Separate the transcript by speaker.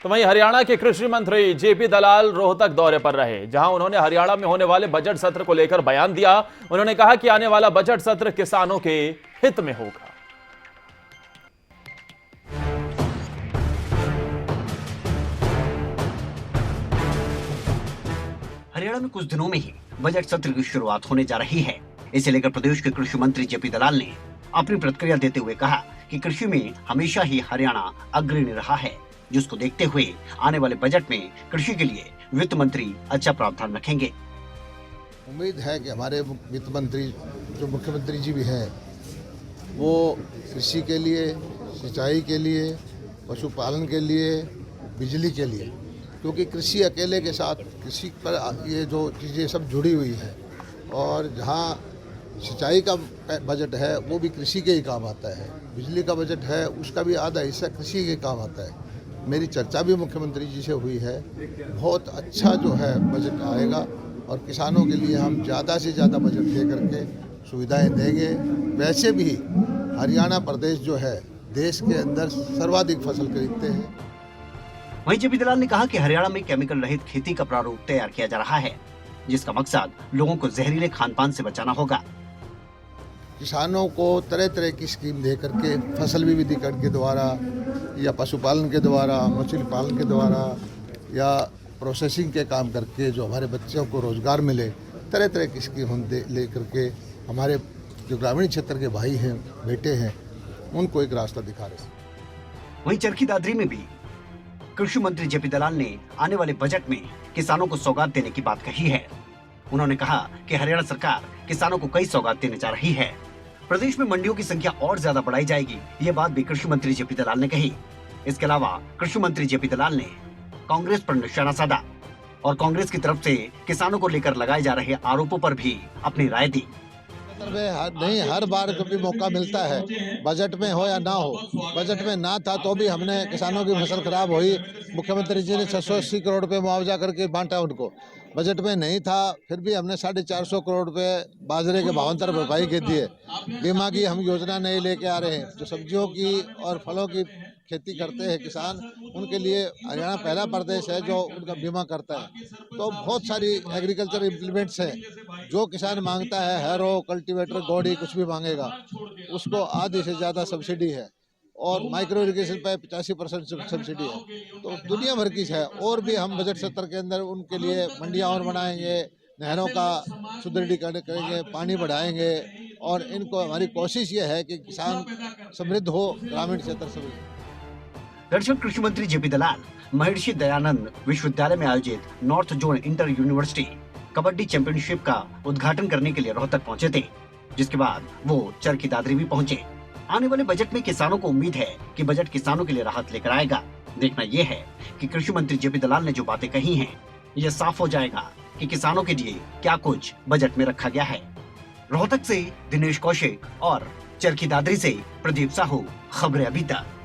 Speaker 1: तो वहीं हरियाणा के कृषि मंत्री जेपी दलाल रोहतक दौरे पर रहे, जहां उन्होंने हरियाणा में होने वाले बजट सत्र को लेकर बयान दिया। उन्होंने कहा कि आने वाला बजट सत्र किसानों के हित में होगा।
Speaker 2: हरियाणा में कुछ दिनों में ही बजट सत्र की शुरुआत होने जा रही है। इसे लेकर प्रदेश के कृषि मंत्री जेपी दलाल ने अपनी प्रतिक्रिया देते हुए कहा कि कृषि में हमेशा ही हरियाणा अग्रणी रहा है, जिसको देखते हुए आने वाले बजट में कृषि के लिए वित्त मंत्री अच्छा प्रावधान रखेंगे।
Speaker 3: उम्मीद है कि हमारे वित्त मंत्री जो मुख्यमंत्री जी भी हैं, वो कृषि के लिए, सिंचाई के लिए, पशुपालन के लिए, बिजली के लिए, क्योंकि कृषि अकेले के साथ कृषि पर ये जो चीज़ें सब जुड़ी हुई हैं, और जहाँ सिंचाई का बजट है वो भी कृषि के ही काम आता है, बिजली का बजट है उसका भी आधा हिस्सा कृषि के काम आता है। मेरी चर्चा भी मुख्यमंत्री जी से हुई है, बहुत अच्छा जो है बजट आएगा और किसानों के लिए हम ज़्यादा से ज़्यादा बजट दे करके सुविधाएं देंगे। वैसे भी हरियाणा प्रदेश जो है देश के अंदर सर्वाधिक फसल खरीदते हैं।
Speaker 2: वहीं जेपी दलाल ने कहा कि हरियाणा में केमिकल रहित खेती का प्रारूप तैयार किया जा रहा है, जिसका मकसद लोगों को जहरीले खान-पान से बचाना होगा।
Speaker 3: किसानों को तरह तरह की स्कीम दे करके फसल विविधीकरण के द्वारा या पशुपालन के द्वारा, मछली पालन के द्वारा या प्रोसेसिंग के काम करके जो हमारे बच्चों को रोजगार मिले, तरह तरह की स्कीम हम ले करके हमारे जो ग्रामीण क्षेत्र के भाई हैं, बेटे हैं, उनको एक रास्ता दिखा रहे हैं।
Speaker 2: वहीं चरखी दादरी में भी कृषि मंत्री जेपी दलाल ने आने वाले बजट में किसानों को सौगात देने की बात कही है। उन्होंने कहा कि हरियाणा सरकार किसानों को कई सौगात देने जा रही है। प्रदेश में मंडियों की संख्या और ज्यादा बढ़ाई जाएगी, ये बात भी कृषि मंत्री जेपी दलाल ने कही। इसके अलावा कृषि मंत्री जेपी दलाल ने कांग्रेस पर निशाना साधा और कांग्रेस की तरफ से किसानों को लेकर लगाए जा रहे आरोपों पर भी अपनी राय दी।
Speaker 3: नहीं, हर बार जब भी मौका मिलता है, बजट में हो या ना हो, बजट में ना था तो भी हमने किसानों की फसल खराब हुई, मुख्यमंत्री जी ने 680 करोड़ रुपए मुआवजा करके बांटा उनको। बजट में नहीं था फिर भी हमने 450 करोड़ रुपए बाजरे के भावांतर भरपाई के दिए। बीमा की हम योजना नहीं लेके आ रहे हैं। जो सब्जियों की और फलों की खेती करते हैं किसान, उनके लिए हरियाणा पहला प्रदेश है जो उनका बीमा करता है। तो बहुत सारी एग्रीकल्चर इम्प्लीमेंट्स हैं। जो किसान मांगता है, हैरो, कल्टीवेटर, गौड़ी कुछ भी मांगेगा, उसको आधी से ज़्यादा सब्सिडी है और माइक्रो इरिगेशन पे 85% सब्सिडी है। तो दुनिया भर की है। और भी हम बजट सत्र के अंदर उनके लिए मंडियाँ और बनाएंगे, नहरों का सुदृढ़ीकरण करेंगे, पानी बढ़ाएंगे, और इनको हमारी कोशिश ये है कि किसान समृद्ध हो, ग्रामीण क्षेत्र समृद्ध हो।
Speaker 2: दरअसल कृषि मंत्री जेपी दलाल महर्षि दयानंद विश्वविद्यालय में आयोजित north zone inter university kabaddi championship का उद्घाटन करने के लिए रोहतक पहुंचे थे, जिसके बाद वो चरखी दादरी भी पहुंचे। आने वाले बजट में किसानों को उम्मीद है कि बजट किसानों के लिए राहत लेकर आएगा। देखना यह है कि कृषि मंत्री जेपी दलाल ने जो बातें कही हैं, ये साफ हो जाएगा कि किसानों के लिए क्या कुछ बजट में रखा गया है। रोहतक से दिनेश कौशिक और चरखी दादरी से प्रदीप साहू, खबरें अभी तक।